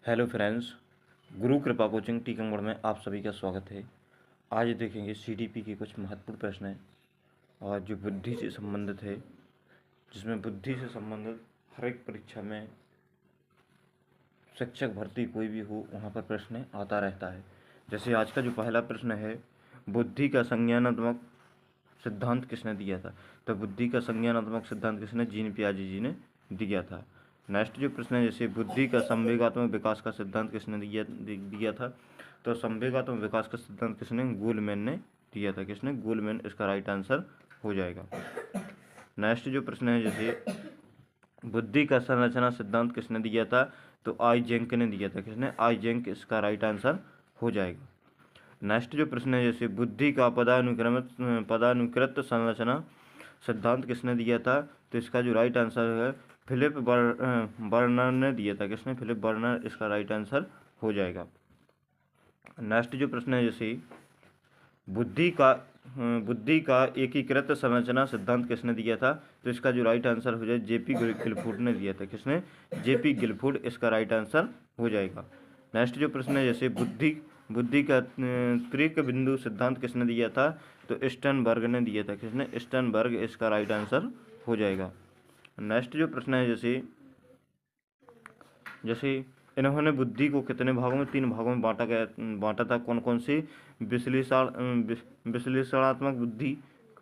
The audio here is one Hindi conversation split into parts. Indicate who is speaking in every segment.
Speaker 1: हेलो फ्रेंड्स, गुरु कृपा कोचिंग टीकमगढ़ में आप सभी का स्वागत है। आज देखेंगे सीडीपी के कुछ महत्वपूर्ण प्रश्न हैं और जो बुद्धि से संबंधित है, जिसमें बुद्धि से संबंधित हर एक परीक्षा में शिक्षक भर्ती कोई भी हो वहाँ पर प्रश्न आता रहता है। जैसे आज का जो पहला प्रश्न है, बुद्धि का संज्ञानात्मक सिद्धांत किसने दिया था? तो बुद्धि का संज्ञानात्मक सिद्धांत किसने? जीन पियाजे जी ने दिया था। नेक्स्ट जो प्रश्न है, जैसे बुद्धि का संवेगात्मक विकास का सिद्धांत किसने दिया था? तो संवेगात्मक विकास का सिद्धांत किसने? गोलमैन ने दिया था। किसने? गोलमैन। इसका राइट आंसर हो जाएगा। नेक्स्ट जो प्रश्न है, जैसे बुद्धि का संरचना सिद्धांत किसने दिया था? तो आइजेंक ने दिया था। किसने? आइजेंक। इसका राइट आंसर हो जाएगा। नेक्स्ट जो प्रश्न है, जैसे बुद्धि का पदानुक्रत संरचना सिद्धांत किसने दिया था? तो इसका जो राइट आंसर है फिलिप बर्नर ने दिया था। किसने? Philip Berner. इसका राइट आंसर हो जाएगा। नेक्स्ट जो प्रश्न है, जैसे बुद्धि का एकीकृत संरचना सिद्धांत किसने दिया था? तो इसका जो राइट आंसर हो जाए जेपी गिलफूड ने दिया था। किसने? जेपी गिलफूड। इसका राइट आंसर हो जाएगा। नेक्स्ट जो प्रश्न है, जैसे बुद्धि का त्रिक बिंदु सिद्धांत किसने दिया था? तो स्टर्नबर्ग ने दिया था। किसने? स्टर्नबर्ग। इसका राइट आंसर हो जाएगा। नेक्स्ट जो प्रश्न है, जैसे इन्होंने बुद्धि को कितने भागों में? 3 भागों में बांटा था। कौन कौन सी? विश्लेषणात्मक बुद्धि।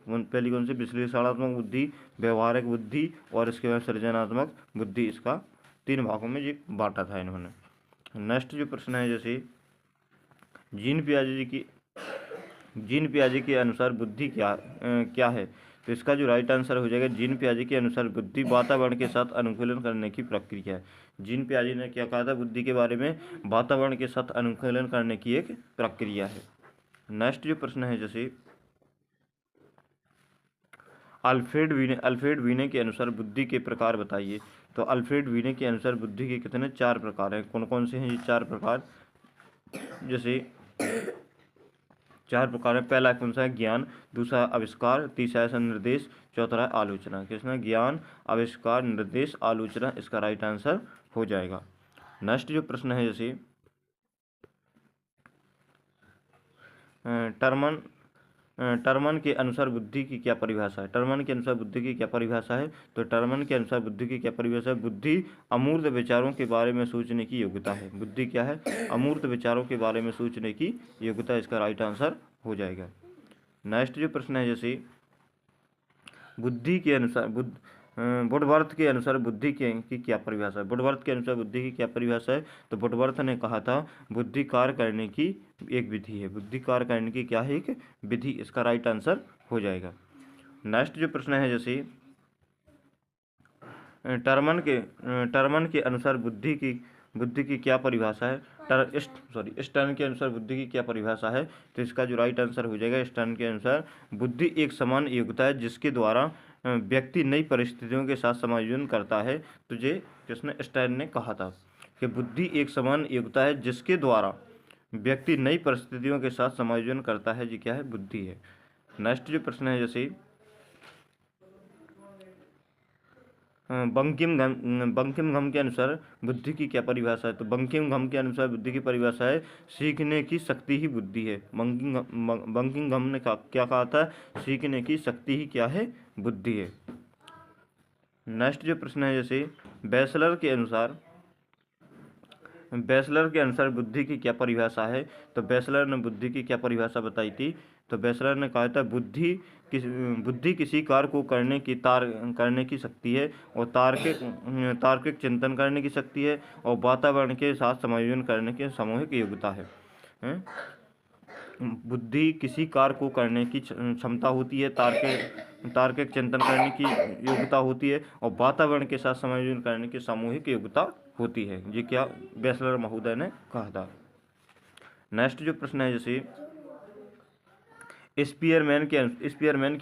Speaker 1: पहली कौन सी? विश्लेषणात्मक बुद्धि, व्यवहारिक बुद्धि और इसके बाद सृजनात्मक बुद्धि। इसका 3 भागों में ये बांटा था इन्होंने। नेक्स्ट जो प्रश्न है, जैसे जीन पियाजे के अनुसार बुद्धि क्या है? तो इसका जो राइट आंसर हो जाएगा, जीन पियाजे के अनुसार बुद्धि वातावरण के साथ अनुकूलन करने की प्रक्रिया है। जीन पियाजे ने क्या कहा था बुद्धि के बारे में? वातावरण के साथ अनुकूलन करने की एक प्रक्रिया है। नेक्स्ट जो प्रश्न है, जैसे अल्फ्रेड वीने के अनुसार बुद्धि के प्रकार बताइए। तो अल्फ्रेड वीने के अनुसार बुद्धि के कितने? 4 प्रकार हैं। कौन कौन से हैं ये 4 प्रकार? जैसे 4 प्रकार है। पहला कौन सा है? ज्ञान। दूसरा आविष्कार। तीसरा है निर्देश। चौथा है आलोचना। किसमें? ज्ञान, आविष्कार, निर्देश, आलोचना। इसका राइट आंसर हो जाएगा। नेक्स्ट जो प्रश्न है, जैसे टर्मन के अनुसार बुद्धि की क्या परिभाषा है? टर्मन के अनुसार बुद्धि की क्या परिभाषा है? तो टर्मन के अनुसार बुद्धि की क्या परिभाषा है? बुद्धि अमूर्त विचारों के बारे में सोचने की योग्यता है। बुद्धि क्या है? अमूर्त विचारों के बारे में सोचने की योग्यता। इसका राइट आंसर हो जाएगा। नेक्स्ट जो प्रश्न है, जैसे बुद्धि के अनुसार वुडवर्थ के अनुसार बुद्धि की क्या परिभाषा है? वुडवर्थ के अनुसार बुद्धि की क्या परिभाषा है? तो वुडवर्थ ने कहा था बुद्धि कार्य करने की एक विधि है। बुद्धि कार्य करने की क्या है? एक विधि। इसका राइट आंसर हो जाएगा। नेक्स्ट जो प्रश्न है, जैसे टर्मन के अनुसार बुद्धि की क्या परिभाषा है? स्टर्न के अनुसार बुद्धि की क्या परिभाषा है? तो इसका जो राइट आंसर हो जाएगा, स्टर्न के अनुसार बुद्धि एक समान योग्यता है जिसके द्वारा व्यक्ति नई परिस्थितियों के साथ समायोजन करता है। तो ये जिसने स्टर्न ने कहा था कि बुद्धि एक समान योग्यता है जिसके द्वारा व्यक्ति नई परिस्थितियों के साथ समायोजन करता है। ये क्या है? बुद्धि है। नेक्स्ट जो प्रश्न है, जैसे बंकिम घम के अनुसार बुद्धि की क्या परिभाषा है? तो बंकिम घम के अनुसार बुद्धि की परिभाषा है सीखने की शक्ति ही बुद्धि है। बंकिम घम ने क्या कहा था? सीखने की शक्ति ही क्या है? बुद्धि है। नेक्स्ट जो प्रश्न है, जैसे बैचलर के अनुसार बुद्धि की क्या परिभाषा है? तो बैचलर ने बुद्धि की क्या परिभाषा बताई थी? तो बैचलर ने कहा था बुद्धि किसी कार्य को करने की शक्ति है और तार्किक चिंतन करने की शक्ति है और वातावरण के साथ समायोजन करने की सामूहिक योग्यता है। बुद्धि किसी कार्य को करने की क्षमता होती है, तार्किक चिंतन करने की योग्यता होती है और वातावरण के साथ समायोजन करने की सामूहिक योग्यता होती है। ये क्या बैचलर महोदय ने कहा था। नेक्स्ट जो प्रश्न है, जैसे स्पीयरमैन के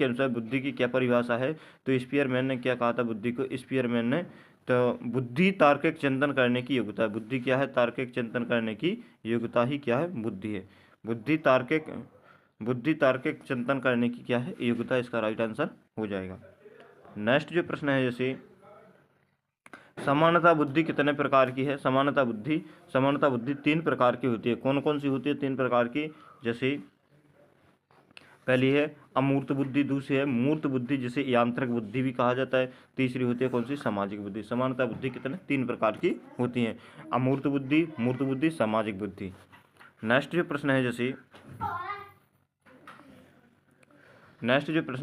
Speaker 1: अनुसार बुद्धि की क्या परिभाषा है? तो स्पीयरमैन ने क्या कहा था बुद्धि को? स्पीयरमैन ने तो बुद्धि तार्किक चिंतन करने की योग्यता है। बुद्धि क्या है? तार्किक चिंतन करने की योग्यता ही क्या है? बुद्धि है। बुद्धि तार्किक चिंतन करने की क्या है? योग्यता। इसका राइट आंसर हो जाएगा। नेक्स्ट जो प्रश्न है, जैसे समानता बुद्धि कितने प्रकार की है? समानता बुद्धि 3 प्रकार की होती है। कौन कौन सी होती है 3 प्रकार की? जैसे पहली है अमूर्त बुद्धि, दूसरी है मूर्त बुद्धि जिसे यांत्रिक बुद्धि भी कहा जाता है, तीसरी होती है कौन सी? सामाजिक बुद्धि। समानता बुद्धि कितने? 3 प्रकार की होती है, अमूर्त बुद्धि, मूर्त बुद्धि, सामाजिक बुद्धि। नेक्स्ट जो प्रश्न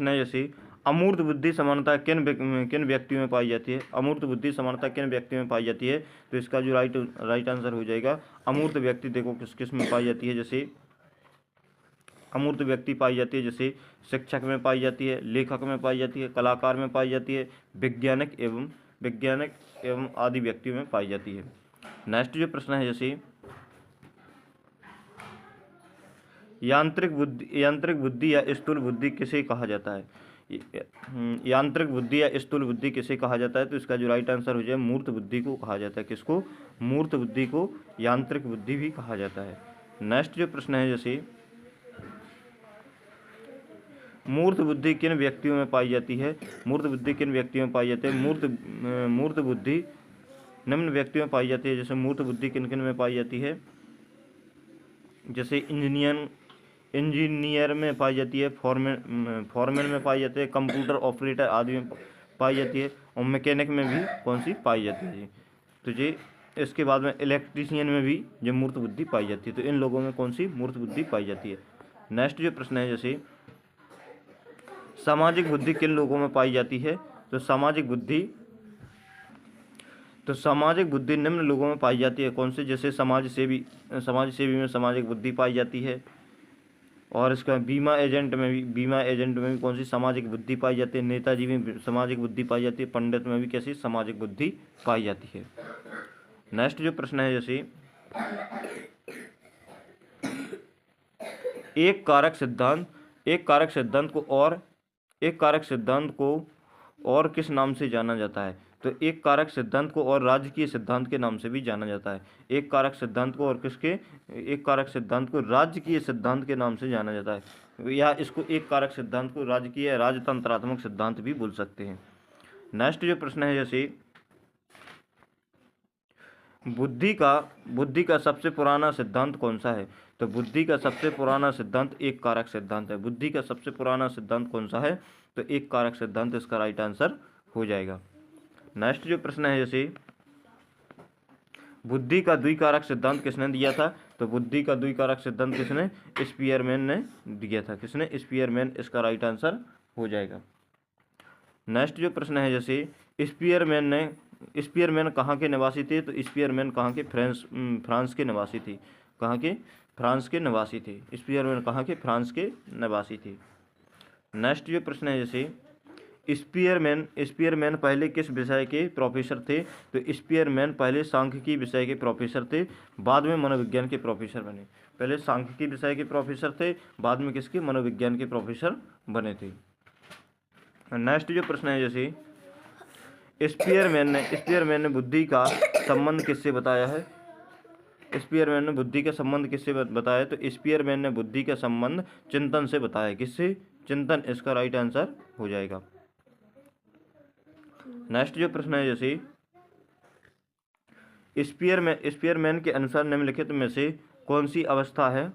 Speaker 1: है जैसे अमूर्त बुद्धि समानता किन व्यक्तियों में पाई जाती है? अमूर्त बुद्धि समानता किन व्यक्तियों में पाई जाती है? तो इसका जो राइट आंसर हो जाएगा अमूर्त व्यक्ति, देखो किस किस में पाई जाती है। जैसे अमूर्त व्यक्ति पाई जाती है जैसे शिक्षक में पाई जाती है, लेखक में पाई जाती है, कलाकार में पाई जाती है, वैज्ञानिक एवं आदि व्यक्तियों में पाई जाती है। नेक्स्ट जो प्रश्न है जैसे यांत्रिक बुद्धि या स्थूल बुद्धि किसे कहा जाता है? यांत्रिक बुद्धि या स्थूल बुद्धि किसे कहा जाता है? तो इसका जो राइट आंसर हो जाए मूर्त बुद्धि को कहा जाता है। किसको? मूर्त बुद्धि को यांत्रिक बुद्धि भी कहा जाता है। नेक्स्ट जो प्रश्न है जैसे मूर्त बुद्धि किन व्यक्तियों में पाई जाती है? मूर्त बुद्धि किन व्यक्तियों में पाई जाती है? मूर्त बुद्धि निम्न व्यक्तियों में पाई जाती है। जैसे मूर्त बुद्धि किन किन में पाई जाती है? जैसे इंजीनियर में पाई जाती है, फॉरमैन में पाई जाती है, कंप्यूटर ऑपरेटर आदि में पाई जाती है, और मैकेनिक में भी कौन सी पाई जाती है? तो ये इसके बाद में इलेक्ट्रीशियन में भी जो मूर्त बुद्धि पाई जाती है। तो इन लोगों में कौन सी मूर्त बुद्धि पाई जाती है? नेक्स्ट जो प्रश्न है जैसे सामाजिक बुद्धि किन लोगों में पाई जाती है? तो सामाजिक बुद्धि निम्न लोगों में पाई जाती है। कौन से? जैसे समाज सेवी में सामाजिक बुद्धि पाई जाती है, और इसका बीमा एजेंट में भी कौन सी सामाजिक बुद्धि पाई जाती है, नेताजी में सामाजिक बुद्धि पाई जाती है, पंडित में भी कैसी सामाजिक बुद्धि पाई जाती है। नेक्स्ट जो प्रश्न है जैसे एक कारक सिद्धांत को और किस नाम से जाना जाता है? तो एक कारक सिद्धांत को और राजकीय सिद्धांत के नाम से भी जाना जाता है। एक कारक सिद्धांत को राजकीय सिद्धांत के नाम से जाना जाता है, या इसको एक कारक सिद्धांत को राजकीय राजतंत्रात्मक सिद्धांत भी बोल सकते हैं। नेक्स्ट जो प्रश्न है जैसे बुद्धि का सबसे पुराना सिद्धांत कौन सा है? तो बुद्धि का सबसे पुराना सिद्धांत एक कारक सिद्धांत है। बुद्धि का सबसे पुराना सिद्धांत कौन सा है? तो एक कारक सिद्धांत इसका राइट आंसर हो जाएगा। नेक्स्ट जो प्रश्न है जैसे बुद्धि का द्विकारक सिद्धांत किसने दिया था? तो बुद्धि का द्विकारक सिद्धांत किसने? स्पीयरमैन ने दिया था। किसने? स्पीयरमैन, इसका राइट आंसर हो जाएगा। नेक्स्ट जो प्रश्न है जैसे स्पीयरमैन कहाँ के निवासी थे? तो स्पीयरमैन कहाँ के? फ्रांस के निवासी थे। कहाँ के? फ्रांस के निवासी थे। स्पीयरमैन कहाँ के? फ्रांस के निवासी थे। नेक्स्ट जो प्रश्न है जैसे स्पीयरमैन पहले किस विषय के प्रोफेसर थे? तो स्पीयरमैन पहले सांख्यिकी विषय के प्रोफेसर थे, बाद में मनोविज्ञान के प्रोफेसर बने। पहले सांख्यिकी विषय के प्रोफेसर थे, बाद में किसके? मनोविज्ञान के प्रोफेसर बने थे। नेक्स्ट जो प्रश्न है जैसे स्पीयरमैन ने बुद्धि का संबंध किससे बताया है? स्पीयरमैन ने बुद्धि का संबंध किससे बताया? तो स्पीयरमैन ने बुद्धि का संबंध चिंतन से बताया। किससे? चिंतन, इसका राइट आंसर हो जाएगा। नेक्स्ट जो प्रश्न है जैसे स्पीयरमैन के अनुसार निम्नलिखित में से कौन सी अवस्था है?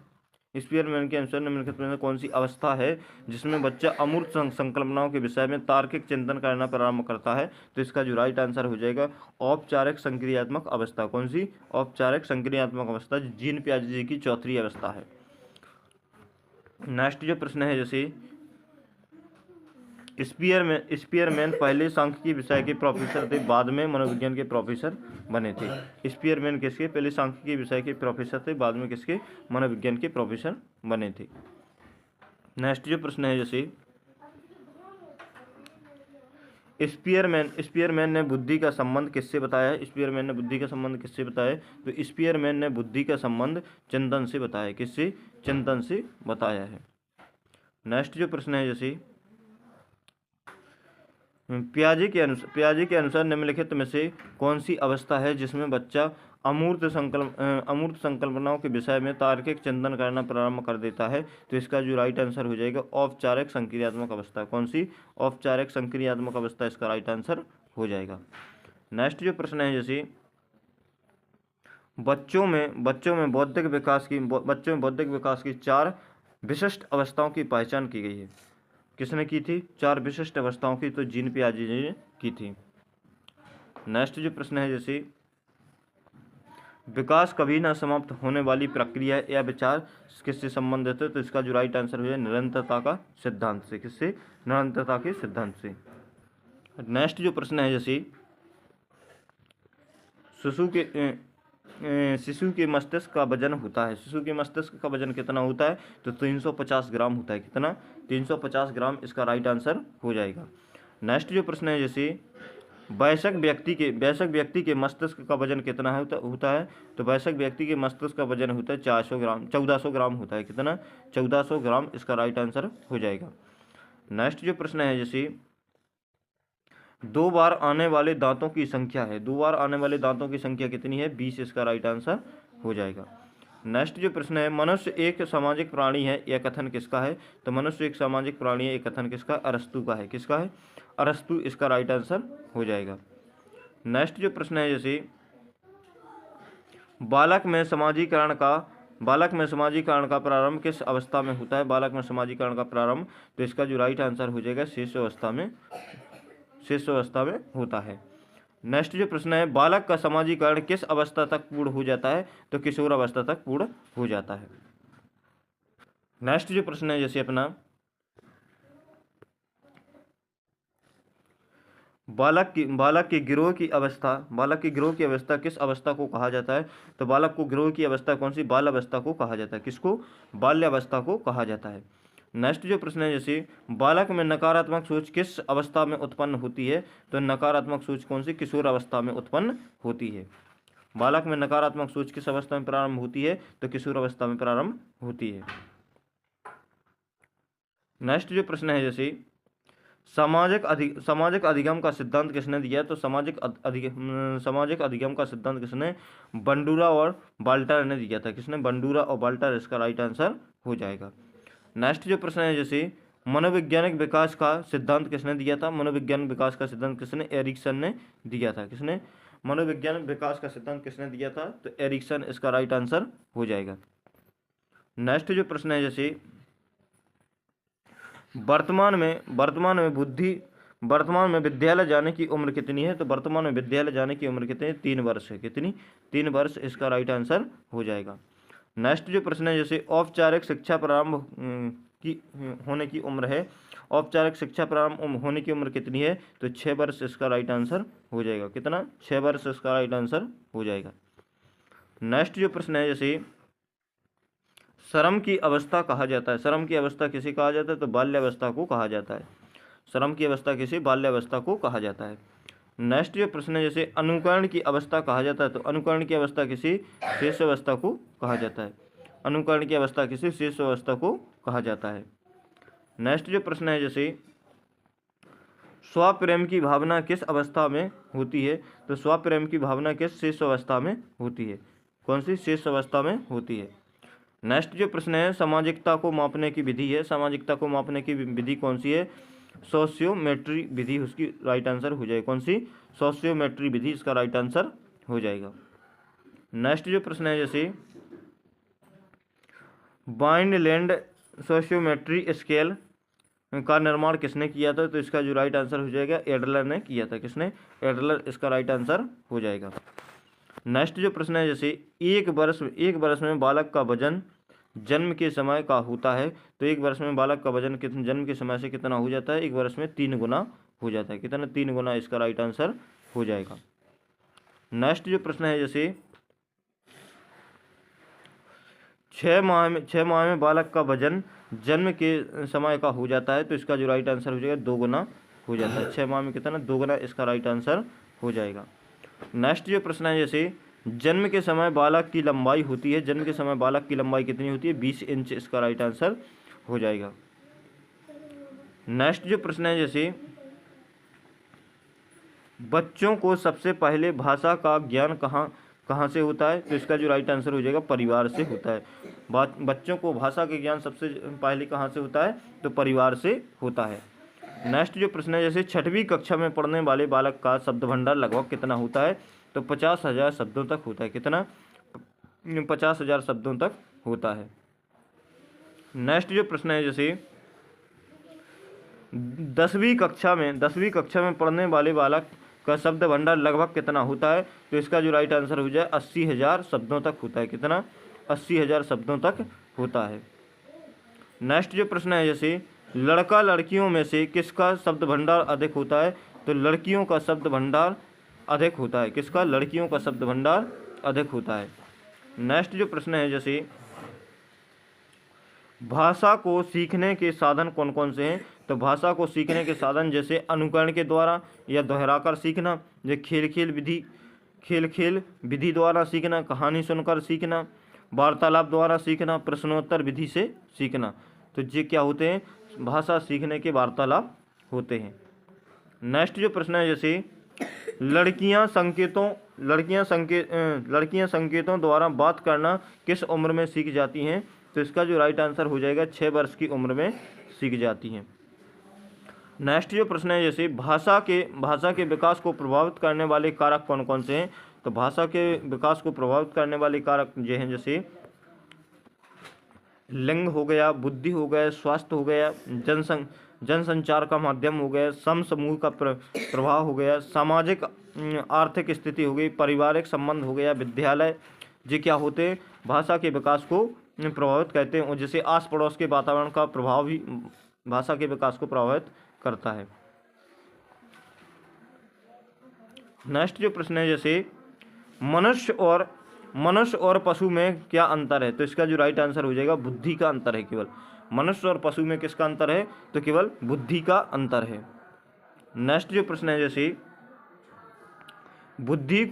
Speaker 1: स्पीयरमैन के अनुसार निम्नलिखित में से कौन सी अवस्था है जिसमें बच्चा अमूर्त संकल्पनाओं के विषय में तार्किक चिंतन करना प्रारंभ करता है? तो इसका जो राइट आंसर हो जाएगा औपचारिक संक्रियात्मक अवस्था। कौन सी? औपचारिक संक्रियात्मक अवस्था, जीन पियाजे की चौथी अवस्था है। नेक्स्ट जो प्रश्न है जैसे स्पीयरमैन पहले सांख्यिकी विषय के प्रोफेसर थे, बाद में मनोविज्ञान के प्रोफेसर बने थे। स्पीयरमैन किसके? पहले सांख्यिकी विषय के प्रोफेसर थे, बाद में किसके? मनोविज्ञान के प्रोफेसर बने थे। नेक्स्ट जो प्रश्न है जैसे स्पीयरमैन ने बुद्धि का संबंध किससे बताया है? स्पीयरमैन ने बुद्धि का संबंध किससे बताया है? तो स्पीयरमैन ने बुद्धि का संबंध चिंतन से बताया। किससे? चिंतन से बताया है। नेक्स्ट जो प्रश्न है जैसे पियाजे के अनुसार निम्नलिखित में से कौन सी अवस्था है जिसमें बच्चा अमूर्त संकल्पनाओं के विषय में तार्किक चिंतन करना प्रारंभ कर देता है? तो इसका जो राइट आंसर हो जाएगा औपचारिक संक्रियात्मक अवस्था। कौन सी? औपचारिक संक्रियात्मक अवस्था, इसका राइट आंसर हो जाएगा। नेक्स्ट जो प्रश्न है जैसे बच्चों में बौद्धिक विकास की 4 विशिष्ट अवस्थाओं की पहचान की गई है। किसने की थी? 4 विशिष्ट अवस्थाओं की, तो जीन पियाजे ने की थी। नेक्स्ट जो प्रश्न है जैसे विकास कभी ना समाप्त होने वाली प्रक्रिया या विचार किससे संबंधित है? तो इसका जो राइट आंसर हो जाए निरंतरता का सिद्धांत से। किससे? निरंतरता के सिद्धांत से। नेक्स्ट जो प्रश्न है जैसे शिशु के मस्तिष्क का वजन होता है। शिशु के मस्तिष्क का वजन कितना होता है? तो 350 ग्राम होता है। कितना? 350 ग्राम इसका राइट आंसर हो जाएगा। नेक्स्ट जो प्रश्न है जैसे वयस्क व्यक्ति के मस्तिष्क का वजन कितना होता है? तो वयस्क व्यक्ति के मस्तिष्क का वजन होता है 1400 ग्राम होता है। कितना? 1400 ग्राम इसका राइट आंसर हो जाएगा। नेक्स्ट जो प्रश्न है जैसे 2 बार आने वाले दांतों की संख्या है। 2 बार आने वाले दांतों की संख्या कितनी है? 20 इसका राइट आंसर हो जाएगा। नेक्स्ट जो प्रश्न है मनुष्य एक सामाजिक प्राणी है, यह कथन किसका है? तो मनुष्य एक सामाजिक प्राणी है, यह कथन किसका? अरस्तु का है। किसका है? अरस्तु इसका राइट आंसर हो जाएगा। नेक्स्ट जो प्रश्न है जैसे बालक में समाजीकरण का प्रारंभ किस अवस्था में होता है? बालक में समाजीकरण का प्रारंभ, तो इसका जो राइट आंसर हो जाएगा शेष अवस्था में होता है। नेक्स्ट जो प्रश्न है बालक का समाजीकरण किस अवस्था तक पूर्ण हो जाता है? तो किशोर अवस्था तक पूर्ण हो जाता है। नेक्स्ट जो प्रश्न है जैसे अपना बालक की गिरोह की अवस्था किस अवस्था को कहा जाता है? तो बालक को गिरोह की अवस्था कौन सी? बाल अवस्था को कहा जाता है। किसको? बाल्यावस्था को कहा जाता है। नेक्स्ट जो प्रश्न है जैसे बालक में नकारात्मक सोच किस अवस्था में उत्पन्न होती है? तो नकारात्मक सोच कौन सी? किशोर अवस्था में उत्पन्न होती है। बालक में नकारात्मक सोच किस अवस्था में प्रारंभ होती है? तो किशोर अवस्था में प्रारंभ होती है। नेक्स्ट जो प्रश्न है जैसे सामाजिक अधिगम का सिद्धांत किसने दिया है? तो सामाजिक अधिगम का सिद्धांत किसने? बंडूरा और बाल्टर ने दिया था। किसने? बंडूरा और बाल्टर इसका राइट आंसर हो जाएगा। नेक्स्ट जो प्रश्न है जैसे मनोवैज्ञानिक विकास का सिद्धांत किसने दिया था? मनोवैज्ञानिक विकास का सिद्धांत किसने? एरिक्सन ने दिया था। किसने? मनोवैज्ञानिक विकास का सिद्धांत किसने दिया था? तो एरिक्सन इसका राइट आंसर हो जाएगा। नेक्स्ट जो प्रश्न है जैसे वर्तमान में विद्यालय जाने की उम्र कितनी है? तो वर्तमान में विद्यालय जाने की उम्र कितनी है? 3 वर्ष है। कितनी? 3 वर्ष इसका राइट आंसर हो जाएगा। नेक्स्ट जो प्रश्न है जैसे औपचारिक शिक्षा प्रारंभ होने की उम्र है। औपचारिक शिक्षा प्रारंभ होने की उम्र कितनी है? तो 6 वर्ष इसका राइट आंसर हो जाएगा। कितना? 6 वर्ष इसका राइट आंसर हो जाएगा। नेक्स्ट जो प्रश्न है जैसे श्रम की अवस्था कहा जाता है। श्रम की अवस्था किसे कहा जाता है? तो बाल्यावस्था को कहा जाता है। श्रम की अवस्था किसे? बाल्यावस्था को कहा जाता है। नेक्स्ट जो प्रश्न है जैसे अनुकरण की अवस्था कहा जाता है। तो अनुकरण की अवस्था किसी शेष अवस्था को कहा जाता है। अनुकरण की अवस्था किसी शेष अवस्था को कहा जाता है। नेक्स्ट जो प्रश्न है जैसे स्वप्रेम की भावना किस अवस्था में होती है? तो स्वप्रेम की भावना किस शेष अवस्था में होती है? कौन सी? शेष अवस्था में होती है। नेक्स्ट जो प्रश्न है सामाजिकता को मापने की विधि है। सामाजिकता को मापने की विधि कौन सी है? सोशियोमेट्री विधि उसकी राइट आंसर हो जाएगा। कौन सी? सोशियोमेट्री विधि इसका राइट आंसर हो जाएगा। नेक्स्ट जो प्रश्न है जैसे वाइनलैंड सोशियोमेट्री स्केल का निर्माण किसने किया था? तो इसका जो राइट आंसर हो जाएगा एडलर ने किया था। किसने? एडलर इसका राइट आंसर हो जाएगा। नेक्स्ट जो प्रश्न है जैसे एक वर्ष में बालक का वजन जन्म के समय का होता है। तो एक वर्ष में बालक का वजन जन्म के समय से कितना हो जाता है? एक वर्ष में 3 गुना हो जाता है। कितना? 3 गुना इसका राइट आंसर हो जाएगा। नेक्स्ट जो प्रश्न है जैसे 6 माह में बालक का वजन जन्म के समय का हो जाता है। तो इसका जो राइट आंसर हो जाएगा 2 गुना हो जाता है। 6 माह में कितना? 2 गुना इसका राइट आंसर हो जाएगा। नेक्स्ट जो प्रश्न है जैसे जन्म के समय बालक की लंबाई होती है। जन्म के समय बालक की लंबाई कितनी होती है? 20 इंच इसका राइट आंसर हो जाएगा। नेक्स्ट जो प्रश्न है जैसे बच्चों को सबसे पहले भाषा का ज्ञान कहाँ से होता है? तो इसका जो राइट आंसर हो जाएगा परिवार से होता है। बच्चों को भाषा के ज्ञान सबसे पहले कहाँ से होता है? तो परिवार से होता है। नेक्स्ट जो प्रश्न है, जैसे 6वीं कक्षा में पढ़ने वाले बालक का शब्द भंडार लगभग कितना होता है? तो 50,000 शब्दों तक होता है। कितना? 50,000 शब्दों तक होता है। नेक्स्ट जो प्रश्न है, जैसे 10वीं कक्षा में पढ़ने वाले बालक का शब्द भंडार लगभग कितना होता है? तो इसका जो राइट आंसर हो जाए 80,000 शब्दों तक होता है। कितना? 80,000 शब्दों तक होता है। नेक्स्ट जो प्रश्न है, जैसे लड़का लड़कियों में से किसका शब्द भंडार अधिक होता है? तो लड़कियों का शब्द भंडार अधिक होता है। किसका? लड़कियों का शब्द भंडार अधिक होता है। नेक्स्ट जो प्रश्न है, जैसे भाषा को सीखने के साधन कौन कौन से हैं? तो भाषा को सीखने के साधन जैसे अनुकरण के द्वारा या दोहराकर सीखना, जो खेल खेल विधि द्वारा सीखना, कहानी सुनकर सीखना, वार्तालाप द्वारा सीखना, प्रश्नोत्तर विधि से सीखना। तो ये क्या होते हैं? भाषा सीखने के वार्तालाप होते हैं। नेक्स्ट जो प्रश्न है, जैसे लड़कियां संकेतों द्वारा बात करना किस उम्र में सीख जाती हैं? तो इसका जो राइट आंसर हो जाएगा 6 वर्ष की उम्र में सीख जाती हैं। नेक्स्ट जो प्रश्न है, जैसे भाषा के विकास को प्रभावित करने वाले कारक कौन कौन से हैं? तो भाषा के विकास को प्रभावित करने वाले कारक ये हैं, जैसे लिंग हो गया, बुद्धि हो गया, स्वास्थ्य हो गया, जनसंचार का माध्यम हो गया, समूह का प्रभाव हो गया, सामाजिक आर्थिक स्थिति हो गई, पारिवारिक संबंध हो गया, विद्यालय। ये क्या होते हैं? भाषा के विकास को प्रभावित करते हैं। और जैसे आस पड़ोस के वातावरण का प्रभाव भी भाषा के विकास को प्रभावित करता है। नेक्स्ट जो प्रश्न है, जैसे मनुष्य और पशु में क्या अंतर है? तो इसका जो राइट आंसर हो जाएगा बुद्धि का अंतर है। केवल मनुष्य और पशु में किसका अंतर है? तो केवल बुद्धि का अंतर है। नेक्स्ट जो प्रश्न है, जैसे बुद्धि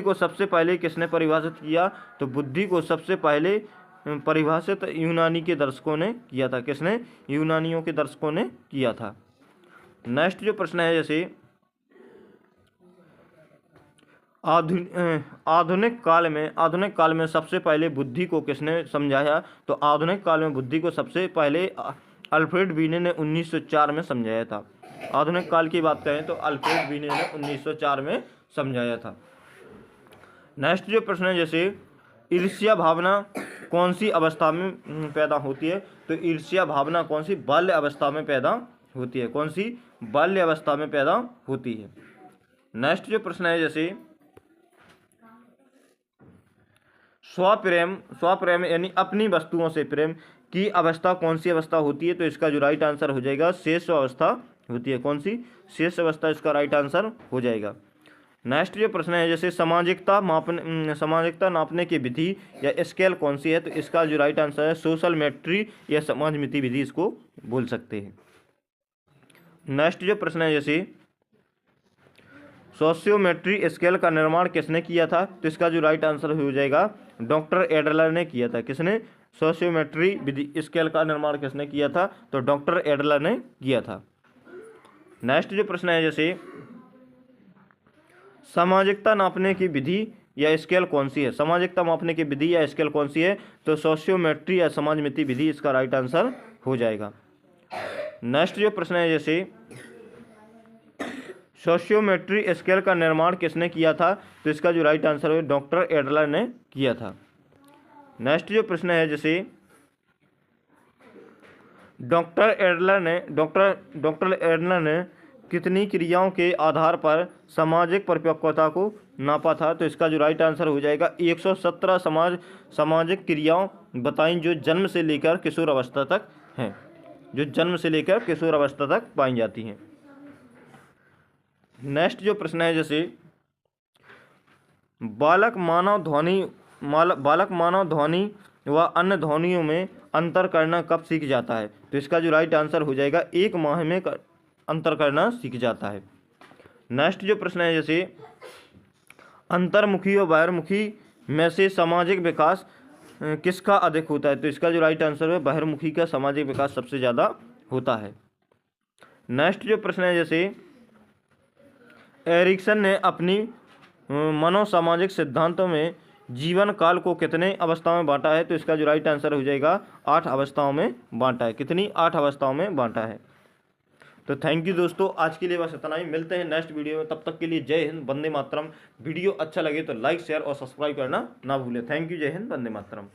Speaker 1: को सबसे पहले किसने परिभाषित किया? तो बुद्धि को सबसे पहले परिभाषित यूनानी के दर्शकों ने किया था। किसने? यूनानियों के दर्शकों ने किया था। नेक्स्ट जो प्रश्न है, जैसे आधुनिक काल में सबसे पहले बुद्धि को किसने समझाया? तो आधुनिक काल में बुद्धि को सबसे पहले अल्फ्रेड बीने ने 1904 में समझाया था। आधुनिक काल की बात करें तो अल्फ्रेड बीने ने 1904 में समझाया था। नेक्स्ट जो प्रश्न है, जैसे ईर्ष्या भावना कौन सी अवस्था में पैदा होती है? तो ईर्ष्या भावना कौन सी? बाल्य अवस्था में पैदा होती है। कौन सी? बाल्य अवस्था में पैदा होती है। नेक्स्ट जो प्रश्न है, जैसे स्वप्रेम यानी अपनी वस्तुओं से प्रेम की अवस्था कौन सी अवस्था होती है? तो इसका जो राइट आंसर हो जाएगा शेष अवस्था होती है। कौन सी? शेष अवस्था इसका राइट आंसर हो जाएगा। नेक्स्ट जो प्रश्न है, जैसे सामाजिकता नापने की विधि या स्केल कौन सी है? तो इसका जो राइट आंसर है सोशल मेट्री या समाज मिति विधि इसको बोल सकते हैं। नेक्स्ट जो प्रश्न है, जैसे सोशियोमेट्री स्केल का निर्माण किसने किया था? तो इसका जो राइट आंसर हो जाएगा डॉक्टर एडलर ने किया था। किसने? सोशियोमेट्री विधि स्केल का निर्माण किसने किया था? तो डॉक्टर एडलर ने किया था। नेक्स्ट जो प्रश्न है, जैसे सामाजिकता नापने की विधि या स्केल कौन सी है? सामाजिकता मापने की विधि या स्केल कौन सी है? तो सोशियोमेट्री या समाज मिति विधि इसका राइट आंसर हो जाएगा। नेक्स्ट जो प्रश्न है, जैसे सोशियोमेट्री स्केल का निर्माण किसने किया था? तो इसका जो राइट आंसर है डॉक्टर एडलर ने किया था। नेक्स्ट जो प्रश्न है, जैसे डॉक्टर एडलर ने कितनी क्रियाओं के आधार पर सामाजिक परिपक्वता को नापा था? तो इसका जो राइट आंसर हो जाएगा 117 सामाजिक क्रियाओं बताई जो जन्म से लेकर किशोर अवस्था तक हैं, जो जन्म से लेकर किशोर अवस्था तक पाई जाती हैं। नेक्स्ट जो प्रश्न है, जैसे बालक मानव ध्वनि व अन्य ध्वनियों में अंतर करना कब सीख जाता है? तो इसका जो राइट आंसर हो जाएगा 1 माह में अंतर करना सीख जाता है। नेक्स्ट जो प्रश्न है, जैसे अंतर्मुखी और बहिर्मुखी में से सामाजिक विकास किसका अधिक होता है? तो इसका जो राइट आंसर है बहिर्मुखी का सामाजिक विकास सबसे ज़्यादा होता है। नेक्स्ट जो प्रश्न है, जैसे एरिक्सन ने अपनी मनोसामाजिक सिद्धांतों में जीवन काल को कितने अवस्थाओं में बांटा है? तो इसका जो राइट आंसर हो जाएगा 8 अवस्थाओं में बांटा है। कितनी? 8 अवस्थाओं में बांटा है। तो थैंक यू दोस्तों, आज के लिए बस इतना ही। मिलते हैं नेक्स्ट वीडियो में, तब तक के लिए जय हिंद, वंदे मातरम। वीडियो अच्छा लगे तो लाइक शेयर और सब्सक्राइब करना ना भूलें। थैंक यू, जय हिंद, वंदे मातरम।